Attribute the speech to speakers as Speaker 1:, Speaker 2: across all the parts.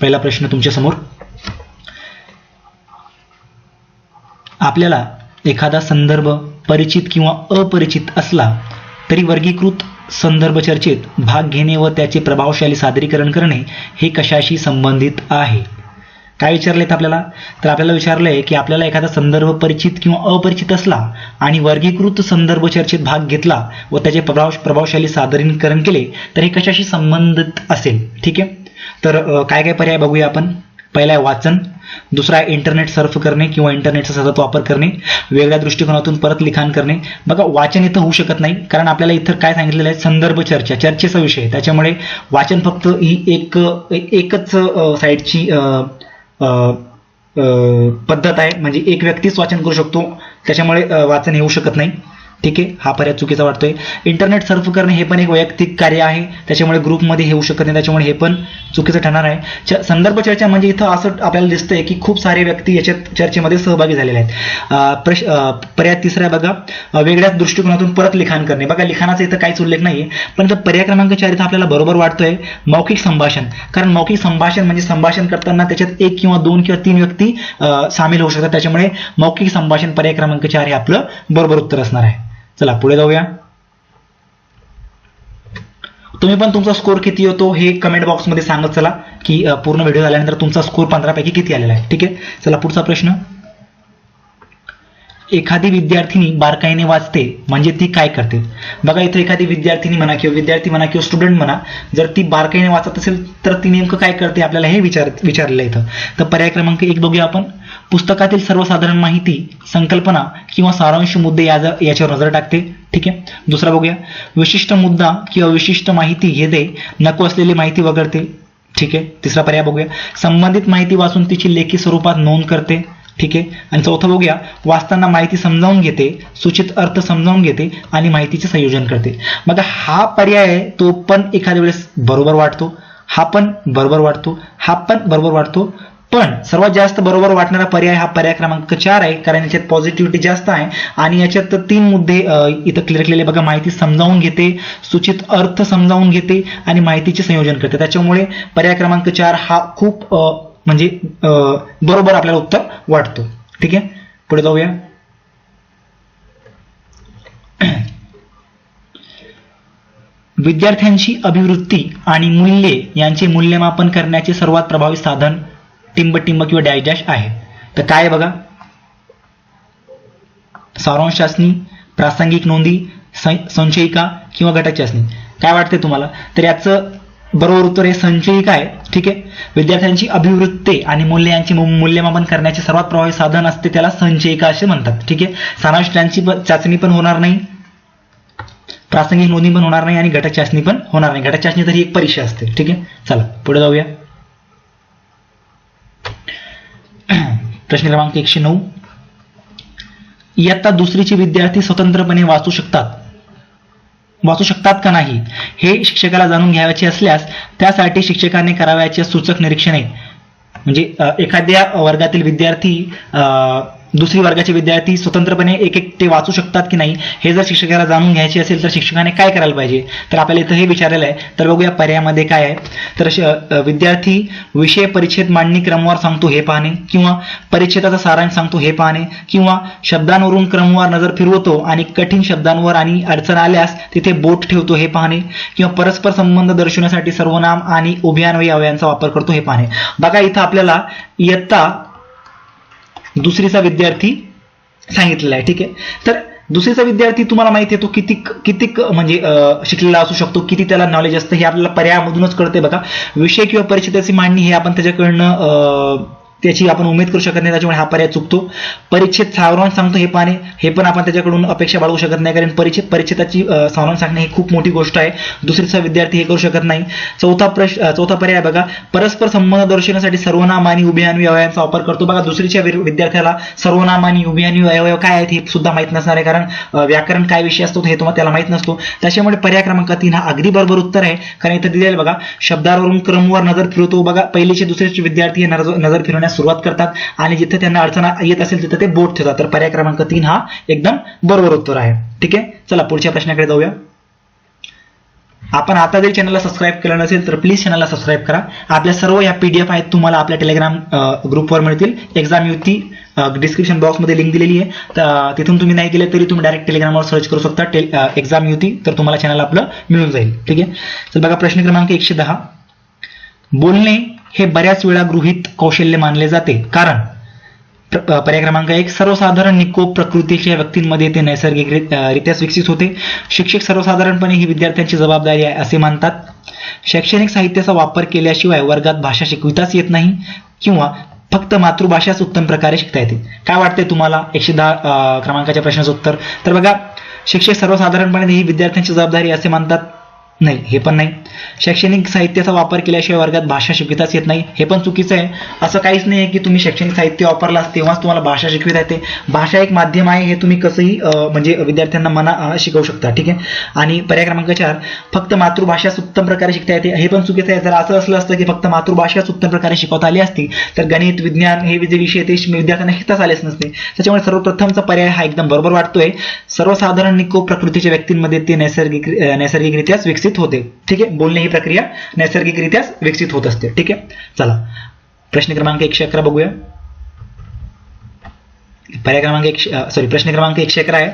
Speaker 1: पहिला प्रश्न तुमच्या समोर. आपल्याला एखादा संदर्भ परिचित किंवा अपरिचित असला तरी वर्गीकृत संदर्भ चर्चेत भाग घेणे व त्याचे प्रभावशाली सादरीकरण करणे हे कशाशी संबंधित आहे? काय विचारलेत आपल्याला? तर आपल्याला विचारलंय की आपल्याला एखादा संदर्भ परिचित किंवा अपरिचित असला आणि वर्गीकृत संदर्भ चर्चेत भाग घेतला व त्याचे प्रभावशाली सादरीकरण केले तर हे कशाशी संबंधित असेल? ठीक आहे. तर काय काय पर्याय बघूया आपण. पहिला आहे वाचन, दुसरा आहे इंटरनेट सर्फ करणे किंवा इंटरनेटचा सतत वापर करणे, वेगळ्या दृष्टिकोनातून परत लिखाण करणे. बघा वाचन इथं होऊ शकत नाही, कारण आपल्याला इथं काय सांगितलेलं आहे, संदर्भ चर्चा, चर्चेचा विषय, त्याच्यामुळे वाचन फक्त ही एकच साईडची पद्धत आहे, म्हणजे एक व्यक्तीच वाचन करू शकतो, त्याच्यामुळे वाचन येऊ शकत नाही. ठीक आहे, हा पर्याय चुकीचा वाटतोय. इंटरनेट सर्फ करणे हे पण एक वैयक्तिक कार्य आहे, त्याच्यामुळे ग्रुपमध्ये हे होऊ शकत नाही, त्याच्यामुळे हे पण चुकीचं ठरणार आहे. संदर्भ चर्चा म्हणजे इथं असं आपल्याला दिसतंय की खूप सारे व्यक्ती याच्यात चर्चेमध्ये सहभागी झालेले आहेत. पर्याय तिसरा बघा, वेगळ्याच दृष्टिकोनातून परत लिखाण करणे. बघा लिखाणाचा इथं काहीच उल्लेख नाहीये, पण पर्याय क्रमांक 4 इथं आपल्याला बरोबर वाटतोय, मौखिक संभाषण. कारण मौखिक संभाषण म्हणजे संभाषण करताना त्याच्यात 1 किंवा 2 किंवा 3 व्यक्ती सामील होऊ शकतात, त्याच्यामुळे मौखिक संभाषण पर्याय क्रमांक 4 हे आपलं बरोबर उत्तर असणार आहे. चला पुढे जाऊया. तुम्ही पण तुमचा स्कोर किती होतो हे कमेंट बॉक्समध्ये सांगत चला, की पूर्ण व्हिडिओ झाल्यानंतर तुमचा स्कोर 15 पैकी किती आलेला आहे. ठीक आहे, चला पुढचा प्रश्न. एखादी विद्यार्थिनी बारकाईने वाचते म्हणजे ती काय करते? बघा इथं एखादी विद्यार्थिनी म्हणा किंवा विद्यार्थी म्हणा किंवा स्टुडंट म्हणा, जर ती बारकाईने वाचत असेल तर ती नेमकं काय करते आपल्याला हे विचारलेलं इथं. तर पर्याय क्रमांक 1 बघूया आपण. पुस्तकातील सर्वसाधारण माहिती, संकल्पना किंवा सारांश मुद्दे याच्यावर नजर टाकते. ठीक आहे. दुसरा बघूया, विशिष्ट मुद्दा किंवा विशिष्ट माहिती घेते, नको असलेली माहिती वगळते. ठीक आहे. तिसरा पर्याय बघूया, संबंधित माहिती वाचून तिची लेखी स्वरूपात नोंद करते. ठीक आहे. आणि चौथं बघूया, वाचताना माहिती समजावून घेते, सूचित अर्थ समजावून घेते आणि माहितीचे संयोजन करते. बघा हा पर्याय आहे तो पण एखाद्या वेळेस बरोबर वाटतो, हा पण बरोबर वाटतो, हा पण बरोबर वाटतो, पण सर्वात जास्त बरोबर वाटणारा पर्याय हा पर्याय क्रमांक 4 आहे, कारण याच्यात पॉझिटिव्हिटी जास्त आहे आणि याच्यात 3 मुद्दे इथं क्लिअर केलेले. बघा माहिती समजावून घेते, सूचित अर्थ समजावून घेते आणि माहितीचे संयोजन करते, त्याच्यामुळे पर्याय क्रमांक 4 हा खूप म्हणजे बरोबर आपल्याला उत्तर वाटतो. ठीक आहे, पुढे जाऊया. विद्यार्थ्यांची अभिवृत्ती आणि मूल्ये यांचे मूल्यमापन करण्याचे सर्वात प्रभावी साधन टिंब किंवा डॅश डॅश आहे. तर काय आहे बघा, सारांश चाचणी, प्रासंगिक नोंदी, संचयिका किंवा घटक चाचणी. काय वाटते तुम्हाला? तर याचं बरोबर उत्तर हे संचयिका आहे. ठीक आहे. विद्यार्थ्यांची अभिवृत्ती आणि मूल्य यांचे मूल्यमापन करण्याचे सर्वात प्रभावी साधन असते, त्याला संचयिका असे म्हणतात. ठीक आहे. सारांश चाचणी पण होणार नाही, प्रासंगिक नोंदी पण होणार नाही आणि घटक चाचणी पण होणार नाही. घटक चाचणी तरी एक परीक्षा असते. ठीक आहे. चला पुढे जाऊया. प्रश्न क्रमांक 109. इयत्ता दुसरीचे विद्यार्थी स्वतंत्रपणे वाचू शकतात का नाही हे शिक्षकाला जाणून घ्यायचे असल्यास त्यासाठी शिक्षकाने करावयाचे सूचक निरीक्षण आहे. म्हणजे एखाद्या वर्गातील विद्यार्थी दुसरी वर्गाचे विद्यार्थी स्वतंत्रपणे एक एकटे वाचू शकतात की नाही हे जर शिक्षकाला जाणून घ्यायचे असेल तर शिक्षकाने काय करायला पाहिजे? तर आपल्याला इथं हे विचारलेलं आहे. तर बघूया पर्यायामध्ये काय आहे. तर विद्यार्थी विषय परिच्छेद मांडणी क्रमवार सांगतो हे पाहणे, किंवा परिच्छेदाचा सारांश सांगतो हे पाहणे, किंवा शब्दांवरून क्रमवार नजर फिरवतो आणि कठीण शब्दांवर आणि अडचण आल्यास तिथे बोट ठेवतो हे पाहणे, किंवा परस्पर संबंध दर्शवण्यासाठी सर्वनाम आणि उभयान्वयी अवयवांचा वापर करतो हे पाहणे. बघा इथं आपल्याला इयत्ता दुसरीचा विद्यार्थी सांगितलेला आहे. ठीक आहे. तर दुसरीचा विद्यार्थी तुम्हाला माहिती आहे तो किती म्हणजे शिकलेला असू शकतो, किती त्याला नॉलेज असतं हे आपल्याला पर्यायामधूनच कळते. बघा विषय किंवा परिच्छेदाची मांडणी हे आपण त्याच्याकडनं त्याची आपण उमेद करू शकत नाही, त्याच्यामुळे हा पर्याय चुकतो. परिच्छेद सारांश सांगतो हे पाहणे हे पण आपण त्याच्याकडून अपेक्षा बाळगू शकत नाही, कारण परिच्छेदाची सारांश सांगणे ही खूप मोठी गोष्ट आहे, दुसरीचा विद्यार्थी हे करू शकत नाही. चौथा पर्याय बघा, परस्पर संबंध दर्शवण्यासाठी सर्वनाम आणि उभयान्वयी अवयवांचा वापर करतो. बघा दुसरीच्या विद्यार्थ्याला सर्वनाम आणि उभयान्वयी अवयव काय आहेत हे सुद्धा माहित नसणार आहे, कारण व्याकरण काय विषय असतो हे तुम्हाला त्याला माहित नसतो. त्याच्यामुळे पर्याय क्रमांक 3 हा अगदी बरोबर उत्तर आहे, कारण इथं दिलेलं बघा शब्दावरून क्रमवार नजर फिरवतो. बघा पहिलेचे दुसरेचे विद्यार्थी नजर फिरवण्यास सुरुवात करतात आणि जिथे त्यांना अडचण येत असेल तिथे ते बोट ठेवतात. तर पर्याय क्रमांक 3 हा एकदम बरोबर उत्तर आहे. ठीक आहे. चला पुढच्या प्रश्नाकडे जाऊया. आपण आता जरी चॅनलला सबस्क्राईब केलं नसेल तर प्लीज चॅनलला सबस्क्राईब करा. आपल्या सर्व या PDF आहेत तुम्हाला आपल्या टेलिग्राम ग्रुपवर मिळतील. एक्झाम युती डिस्क्रिप्शन बॉक्समध्ये लिंक दिलेली आहे, तर तिथून तुम्ही नाही गेले तरी तुम्ही डायरेक्ट टेलिग्रामवर सर्च करू शकता एक्झाम युती, तर तुम्हाला चॅनल आपलं मिळून जाईल. ठीक आहे. तर बघा प्रश्न क्रमांक 110. बोलणे हे बऱ्याच वेळा गृहीत कौशल्य मानले जाते कारण पर्याय क्रमांक 1 सर्वसाधारण निकोप प्रकृतीच्या व्यक्तींमध्ये ते नैसर्गिकरित्याच विकसित होते. शिक्षक सर्वसाधारणपणे ही विद्यार्थ्यांची जबाबदारी आहे असे मानतात. शैक्षणिक साहित्याचा वापर केल्याशिवाय वर्गात भाषा शिकविताच येत नाही किंवा फक्त मातृभाषाच उत्तम प्रकारे शिकता येते. काय वाटते तुम्हाला 110 क्रमांकाच्या प्रश्नाचं उत्तर? तर बघा, शिक्षक सर्वसाधारणपणे ही विद्यार्थ्यांची जबाबदारी असे मानतात, नाही, हे पण नाही. शैक्षणिक साहित्याचा वापर केल्याशिवाय वर्गात भाषा शिकविताच येत नाही, हे पण चुकीचं आहे. असं काहीच नाही की तुम्ही शैक्षणिक साहित्य वापरलास तेव्हाच तुम्हाला भाषा शिकविता येते. भाषा एक माध्यम आहे, हे तुम्ही कसंही म्हणजे विद्यार्थ्यांना शिकवू शकता. ठीक आहे. आणि पर्याय क्रमांक 4 फक्त मातृभाषाच उत्तम प्रकारे शिकता येते, हे पण चुकीचं आहे. जर असं असलं असतं की फक्त मातृभाषाच उत्तम प्रकारे शिकवता आली असती तर गणित विज्ञान हे जे विषय ते विद्यार्थ्यांना शिकताच आलेच नसते. त्याच्यामुळे सर्वप्रथमचा पर्याय हा एकदम बरोबर वाटतोय. सर्वसाधारण निकोप प्रकृतीच्या व्यक्तींमध्ये ते नैसर्गिकरित्याच विकसित होते. ठीक आहे. बोलणे ही प्रक्रिया नैसर्गिकरित्याच विकसित होत असते. ठीक आहे. चला प्रश्न क्रमांक 111 बघूया. प्रश्न क्रमांक 111 आहे.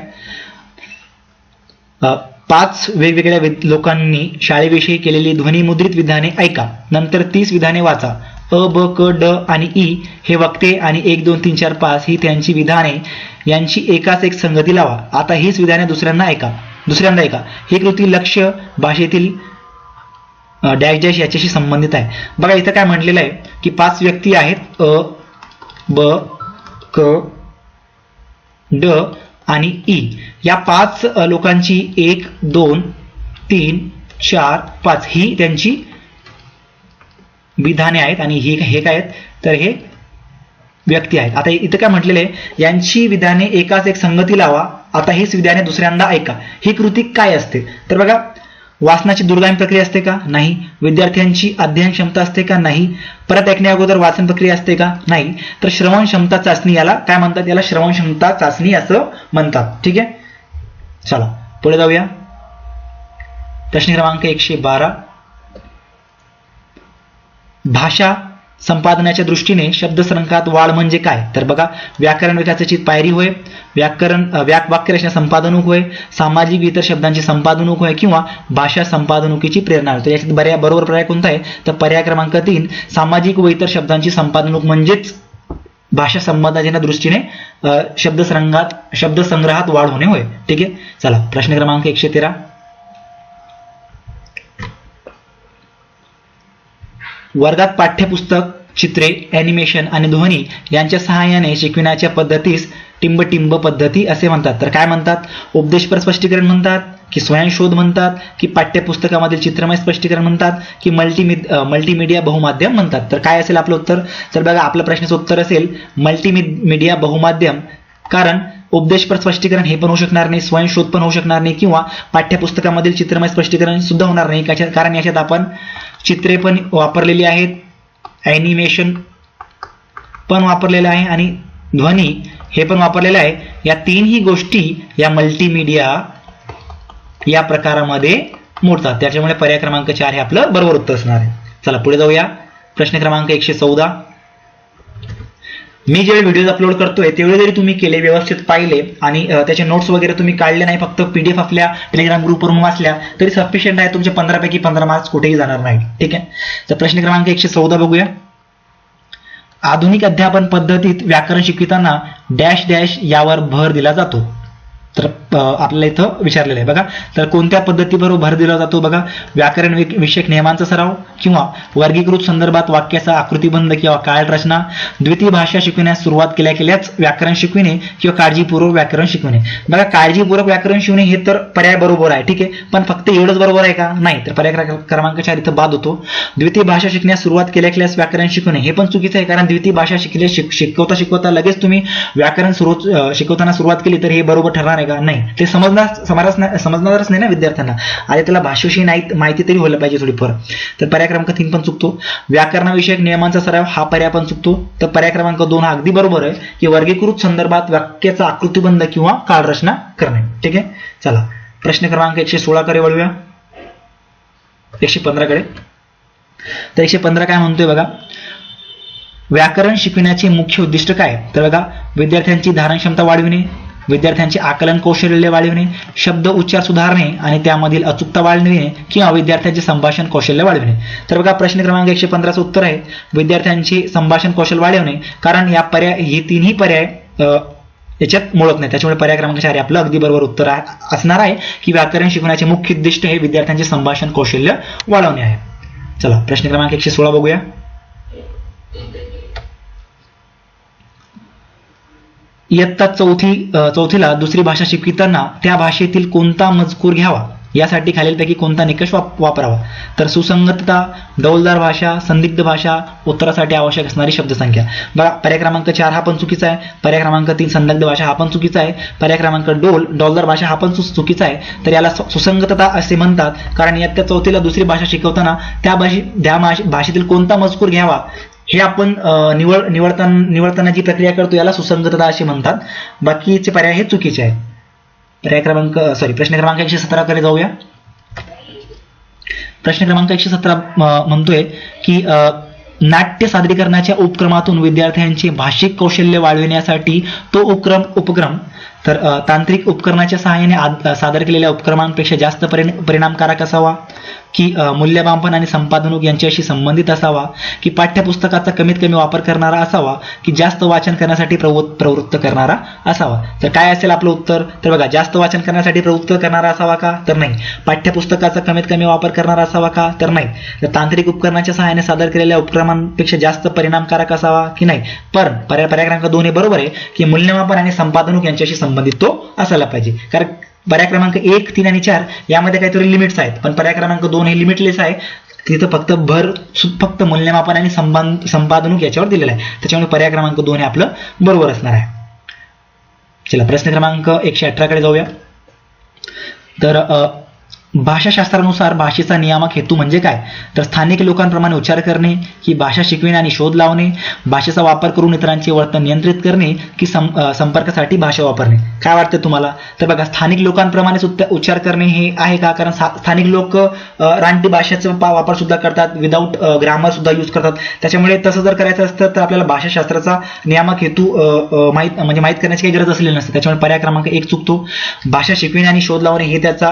Speaker 1: 5 वेगवेगळ्या लोकांनी शाळेविषयी केलेली ध्वनिमुद्रित विधाने ऐका, नंतर 30 विधाने वाचा. अ, ब, क, ड आणि ई हे वक्ते आणि 1 2 3 4 5 ही त्यांची विधाने यांची एकाच एक संगती लावा. आता हीच विधाने दुसऱ्यांदा ऐका. ही कृती लक्ष्य भाषेतील डॅश डॅश याच्याशी संबंधित आहे. बघा इथं काय म्हटलेलं आहे की 5 व्यक्ती आहेत, अ, ब, क, ड आणि ई. या 5 लोकांची 1 2 3 4 5 ही त्यांची विधाने आहेत आणि हे काय आहेत तर हे व्यक्ती आहेत. आता इथं काय म्हटलेलं आहे, यांची विधाने एकाच एक संगती लावा. आता हीच विधाने दुसऱ्यांदा ऐका. ही कृती काय असते? तर बघा, वाचनाची दूरगामी प्रक्रिया असते का? नाही. विद्यार्थ्यांची अध्ययन क्षमता असते का? नाही. परत ऐकण्या अगोदर वाचन प्रक्रिया असते का? नाही. तर श्रवण क्षमता चाचणी, याला काय म्हणतात? याला श्रवण क्षमता चाचणी असं म्हणतात. ठीक आहे. चला पुढे जाऊया. प्रश्न क्रमांक 112. भाषा संपादनाच्या दृष्टीने शब्दसंग्रहात वाढ म्हणजे काय? तर बघा, व्याकरण विकासाची पायरी होय, वाक्यरचना संपादनूक होय, सामाजिक इतर शब्दांची संपादनूक होय किंवा भाषा संपादनुकीची प्रेरणा होय. तर याच्यात बरोबर पर्याय कोणता आहे? तर पर्याय क्रमांक 3 सामाजिक व इतर शब्दांची संपादनूक म्हणजेच भाषा संपादनाच्या दृष्टीने शब्दसंग्रहात वाढ होणे होय. ठीक आहे. चला प्रश्न क्रमांक 113. वर्गात पाठ्यपुस्तक, चित्रे, ॲनिमेशन आणि ध्वनी यांच्या सहाय्याने शिकविण्याच्या पद्धतीस टिंब पद्धती असे म्हणतात. तर काय म्हणतात? उपदेशपर स्पष्टीकरण म्हणतात की स्वयंशोध म्हणतात की पाठ्यपुस्तकामधील चित्रमय स्पष्टीकरण म्हणतात की मल्टीमीडिया बहुमाध्यम म्हणतात. तर काय असेल आपलं उत्तर? तर बघा, आपलं प्रश्नाचं उत्तर असेल मल्टीमीडिया बहुमाध्यम. कारण उपदेशपर स्पष्टीकरण हे पण होऊ शकणार नाही, स्वयंशोध पण होऊ शकणार नाही किंवा पाठ्यपुस्तकामधील चित्रमय स्पष्टीकरण सुद्धा होणार नाही. कारण याच्यात आपण चित्रे पण वापरलेली आहेत, ॲनिमेशन पण वापरलेलं आहे आणि ध्वनी हे पण वापरलेलं आहे. या तीनही गोष्टी या मल्टीमीडिया या प्रकारामध्ये मोडतात. त्याच्यामुळे पर्याय क्रमांक 4 हे आपलं बरोबर उत्तर असणार आहे. चला पुढे जाऊया. प्रश्न क्रमांक 114. मी जेव्हा व्हिडिओज अपलोड करतोय तेवढे जरी तुम्ही केले, व्यवस्थित पाहिले आणि त्याचे नोट्स वगैरे तुम्ही काढले नाही, फक्त PDF आपल्या टेलिग्राम ग्रुपवरून वाचल्या तरी सफिशियंट आहे. तुमचे 15 पैकी 15 मार्क्स कुठेही जाणार नाही. ठीक आहे. तर प्रश्न क्रमांक 114 बघूया. आधुनिक अध्यापन पद्धतीत व्याकरण शिकविताना डॅश डॅश यावर भर दिला जातो. तर आपल्याला इथं विचारलेलं आहे बघा. तर कोणत्या पद्धतीवर भर दिला जातो? बघा, व्याकरण विषयक नियमांचा सराव किंवा वर्गीकृत संदर्भात वाक्याचा आकृतीबंध किंवा काळ रचना, द्वितीय भाषा शिकविण्यास सुरुवात केल्याच व्याकरण शिकविणे किंवा काळजीपूर्वक व्याकरण शिकविणे. बघा, काळजीपूर्वक व्याकरण शिकवणे हे तर पर्याय बरोबर आहे. ठीक आहे. पण फक्त एवढंच बरोबर आहे का? नाही. तर पर्याय क्रमांक 4 इथं बाद होतो. द्वितीय भाषा शिकण्यास सुरुवात केल्यास व्याकरण शिकवणे हे पण चुकीचं आहे. कारण द्वितीय भाषा शिकवता लगेच तुम्ही व्याकरण शिकवताना सुरुवात केली तर हे बरोबर ठरणार का? नाही. ते समजणारच नाही ना विद्यार्थ्यांना. आधी त्याला भाषेविषयी माहिती तरी व्हायला पाहिजे थोडीफार. तर पर्याय क्रमांक 3 पण चुकतो. व्याकरणविषयक नियमांचा सराव हा पर्याय पण चुकतो. तर पर्याय क्रमांक 2 हा अगदी बरोबर आहे की वर्गीकृत संदर्भात वाक्याचा आकृतीबंध किंवा काळ रचना करणे. ठीक आहे. चला प्रश्न क्रमांक 116 कडे वळूया. 115 कडे. तर 115 काय म्हणतोय बघा, व्याकरण शिकविण्याचे मुख्य उद्दिष्ट काय? तर बघा, विद्यार्थ्यांची धारण क्षमता वाढविणे, विद्यार्थ्यांचे आकलन कौशल्य वाढविणे, शब्द उच्चार सुधारणे आणि त्यामधील अचूकता वाढविणे किंवा विद्यार्थ्यांचे संभाषण कौशल्य वाढविणे. तर बघा, प्रश्न क्रमांक 115चं उत्तर आहे विद्यार्थ्यांचे संभाषण कौशल्य वाढवणे, कारण या पर्याय हे तिन्ही पर्याय याच्यात मुळत नाही. त्याच्यामुळे पर्याय क्रमांक 4 आपलं अगदी बरोबर उत्तर असणार आहे की व्याकरण शिकवण्याचे मुख्य उद्दिष्ट हे विद्यार्थ्यांचे संभाषण कौशल्य वाढवणे आहे. चला प्रश्न क्रमांक 116 बघूया. इयत्ता चौथीला दुसरी भाषा शिकविताना त्या भाषेतील कोणता मजकूर घ्यावा यासाठी खालीलपैकी कोणता निकष वापरावा? तर सुसंगतता, डौलदार भाषा, संदिग्ध भाषा, उत्तरासाठी आवश्यक असणारी शब्दसंख्या. बघा, पर्याय क्रमांक 4 हा पण चुकीचा आहे, पर्याय क्रमांक 3 संदिग्ध भाषा हा पण चुकीचा आहे, पर्याय क्रमांक डौलदार भाषा हा पण चुकीचा आहे. तर याला सुसंगतता असे म्हणतात, कारण इयत्ता चौथीला दुसरी भाषा शिकवताना त्या भाषेतील कोणता मजकूर घ्यावा हे आपण निवडताना जी प्रक्रिया करतो याला सुसंगतता असे म्हणतात. बाकीचे पर्याय हे चुकीचे आहेत. प्रश्न क्रमांक 117 कडे जाऊया. प्रश्न क्रमांक 117 म्हणतोय की नाट्य सादरीकरणाच्या उपक्रमातून विद्यार्थ्यांचे भाषिक कौशल्य वाढविण्यासाठी तो उपक्रम तर तांत्रिक उपकरणाच्या सहाय्याने सादर केलेल्या उपक्रमांपेक्षा जास्त परिणामकारक असावा, की मूल्यमापन आणि संपादन यांच्याशी संबंधित असावा, की पाठ्यपुस्तकाचा कमीत कमी वापर करणारा असावा, की जास्त वाचन करण्यासाठी प्रवृत्त करणारा असावा. तर काय असेल आपलं उत्तर? तर बघा, जास्त वाचन करण्यासाठी प्रवृत्त करणारा असावा का? तर नाही. पाठ्यपुस्तकाचा कमीत कमी वापर करणारा असावा का? तर नाही. तर तांत्रिक उपकरणाच्या सहाय्याने सादर केलेल्या उपक्रमांपेक्षा जास्त परिणामकारक असावा की नाही? पण पर्याय क्रमांक 2 हे बरोबर आहे की मूल्यमापन आणि संपादन यांच्याशी संबंधित तो असायला पाहिजे. कारण पर्याय क्रमांक 1, 3 आणि 4 यामध्ये काहीतरी लिमिट्स आहेत, पण पर्याय क्रमांक 2 हे लिमिटलेस आहे. तिथं फक्त मूल्यमापन आणि संपादन याच्यावर दिलेलं आहे. त्याच्यामुळे पर्याय क्रमांक 2 हे आपलं बरोबर असणार आहे. चला प्रश्न क्रमांक 118 कडे जाऊया. तर भाषाशास्त्रानुसार भाषेचा नियामक हेतू म्हणजे काय? तर स्थानिक लोकांप्रमाणे उच्चार करणे, की भाषा शिकविणे आणि शोध लावणे, भाषेचा वापर करून इतरांचे वर्तन नियंत्रित करणे, की संपर्कासाठी भाषा वापरणे. काय वाटतं तुम्हाला? तर बघा, स्थानिक लोकांप्रमाणेच उच्चार करणे हे आहे का? कारण स्थानिक लोक रानटी भाषेचा वापर सुद्धा करतात, विदाऊट ग्रामर सुद्धा यूज करतात. त्याच्यामुळे तसं जर करायचं असतं तर आपल्याला भाषाशास्त्राचा नियामक हेतू माहित करण्याची काही गरज असलेली नसते. त्याच्यामुळे पर्याय क्रमांक 1 चुकतो. भाषा शिकविणे आणि शोध लावणे हे त्याचा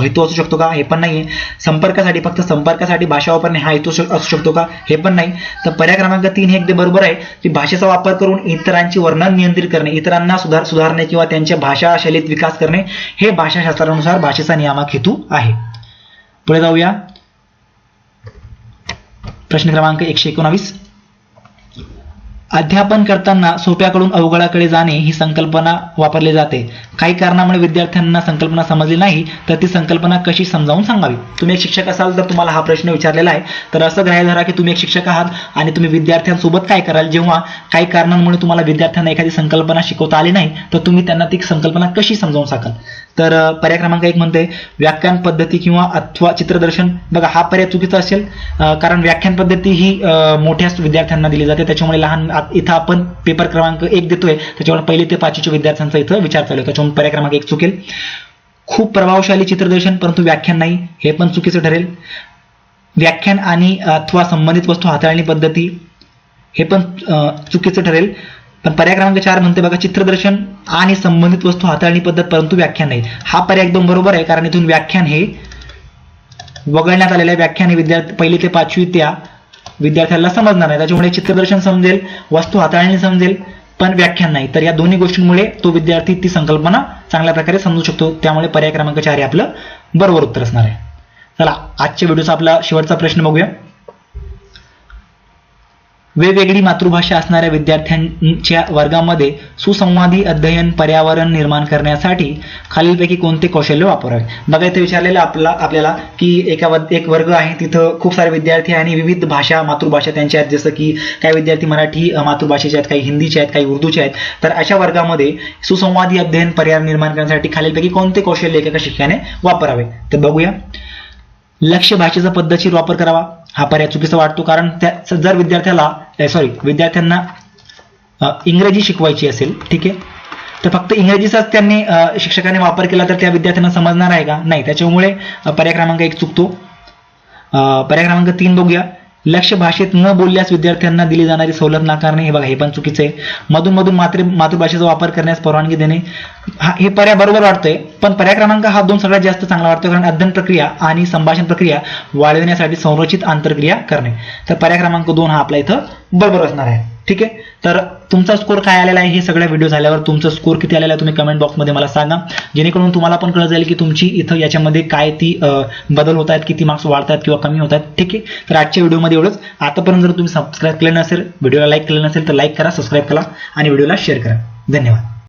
Speaker 1: हेतू असू शकतो का? हे पण नाहीये. फक्त संपर्कासाठी भाषा वापरणे हा हेतू असू शकतो का? हे पण नाही. तर पर्याय क्रमांक 3 हे अगदी बरोबर आहे की भाषेचा वापर करून इतरांची वर्णन नियंत्रित करणे, इतरांना सुधारणे किंवा त्यांच्या भाषा शैलीत विकास करणे हे भाषाशास्त्रानुसार भाषेचा नियामक हेतू आहे. पुढे जाऊया. प्रश्न क्रमांक 119. अध्यापन करताना सोप्याकडून अवघडाकडे जाणे ही संकल्पना वापरली जाते. काही कारणामुळे विद्यार्थ्यांना संकल्पना समजली नाही तर ती संकल्पना कशी समजावून सांगावी? तुम्ही एक शिक्षक असाल तर तुम्हाला हा प्रश्न विचारलेला आहे. तर असं ग्राह्य धरा की तुम्ही एक शिक्षक आहात आणि तुम्ही विद्यार्थ्यांसोबत काय कराल जेव्हा काही कारणांमुळे तुम्हाला विद्यार्थ्यांना एखादी संकल्पना शिकवता आली नाही तर तुम्ही त्यांना ती संकल्पना कशी समजावून सांगाल? तर पर्याय क्रमांक 1 म्हणते व्याख्यान पद्धती किंवा अथवा चित्रदर्शन. बघा, हा पर्याय चुकीचा असेल, कारण व्याख्यान पद्धती ही मोठ्या विद्यार्थ्यांना दिली जाते. त्याच्यामुळे लहान इथं आपण पेपर क्रमांक 1 देतोय, त्याच्यामुळे 1ली ते 5वीच्या विद्यार्थ्यांचा इथं विचार चालू आहे. त्याच्यामुळे पर्याय क्रमांक 1 चुकेल. खूप प्रभावशाली चित्रदर्शन परंतु व्याख्यान नाही, हे पण चुकीचं ठरेल. व्याख्यान आणि अथवा संबंधित वस्तू हाताळणी पद्धती हे पण चुकीचं ठरेल. पण पर्याय क्रमांक 4 म्हणते बघा, चित्रदर्शन आणि संबंधित वस्तू हाताळणी पद्धत परंतु व्याख्यान नाही. हा पर्याय एकदम बरोबर आहे, कारण इथून व्याख्यान हे वगळण्यात आलेलं आहे. व्याख्यान हे 1ली ते 5वी त्या विद्यार्थ्याला समजणार नाही. त्याच्यामुळे चित्रदर्शन समजेल, वस्तू हाताळणी समजेल, पण व्याख्यान नाही. तर या दोन्ही गोष्टींमुळे तो विद्यार्थी ती संकल्पना चांगल्या प्रकारे समजू शकतो. त्यामुळे पर्याय क्रमांक 4 हे आपलं बरोबर उत्तर असणार आहे. चला आजच्या व्हिडिओचा आपला शेवटचा प्रश्न बघूया. वेगवेगळी मातृभाषा असणाऱ्या विद्यार्थ्यांच्या वर्गामध्ये सुसंवादी अध्ययन पर्यावरण निर्माण करण्यासाठी खालीलपैकी कोणते कौशल्य वापरावे? बघा, इथे विचारलेलं आपल्याला की एक वर्ग आहे, तिथं खूप सारे विद्यार्थी आणि विविध भाषा मातृभाषा त्यांच्या आहेत. जसं की काही विद्यार्थी मराठी मातृभाषेचे आहेत, काही हिंदीचे आहेत, काही उर्दूचे आहेत. तर अशा वर्गामध्ये सुसंवादी अध्ययन पर्यावरण निर्माण करण्यासाठी खालीलपैकी कोणते कौशल्य एका शिक्षकाने वापरावे? तर बघूया. लक्ष्य भाषेचा पद्धतशीर वापर करावा. हा पर्याय चुकीचा वाटतो, कारण जर विद्यार्थ्यांना इंग्रजी शिकवायची असेल, ठीक आहे, तर फक्त इंग्रजीचाच त्यांनी शिक्षकाने वापर केला तर त्या विद्यार्थ्यांना समजणार आहे का? नाही. त्याच्यामुळे पर्याय क्रमांक 1 चुकतो. पर्याय क्रमांक 3 बघूया. लक्ष्य भाषेत न बोलल्यास विद्यार्थ्यांना दिली जाणारी सवलत नाकारणे. हे बघा, हे पण चुकीचं आहे. मधून मधून मातृभाषेचा वापर करण्यास परवानगी देणे, हे पर्याय बरोबर वाटतंय, पण पर्याय क्रमांक हा 2 सगळ्यात जास्त चांगला वाटतोय, कारण अध्ययन प्रक्रिया आणि संभाषण प्रक्रिया वाढविण्यासाठी संरचित आंतरक्रिया करणे. तर पर्याय क्रमांक 2 हा आपला इथं बरोबर असणार आहे. ठीक आहे, तर तुमचा स्कोर काय आलेला आहे हे सगळ्या व्हिडिओ झाल्यावर तुमचा स्कोर किती आलेला आहे तुम्ही कमेंट बॉक्समध्ये मला सांगा, जेणेकरून तुम्हाला पण कळत जाईल की तुमची इथं याच्यामध्ये काय ती बदल होत आहेत, किती मार्क्स वाढतात किंवा कमी होत आहेत. ठीक आहे, तर आजच्या व्हिडिओमध्ये एवढंच. आतापर्यंत जर तुम्ही सबस्क्राईब केलं नसेल, व्हिडिओला लाईक केलं नसेल तर लाईक करा, सबस्क्राईब करा आणि व्हिडिओला शेअर करा. धन्यवाद.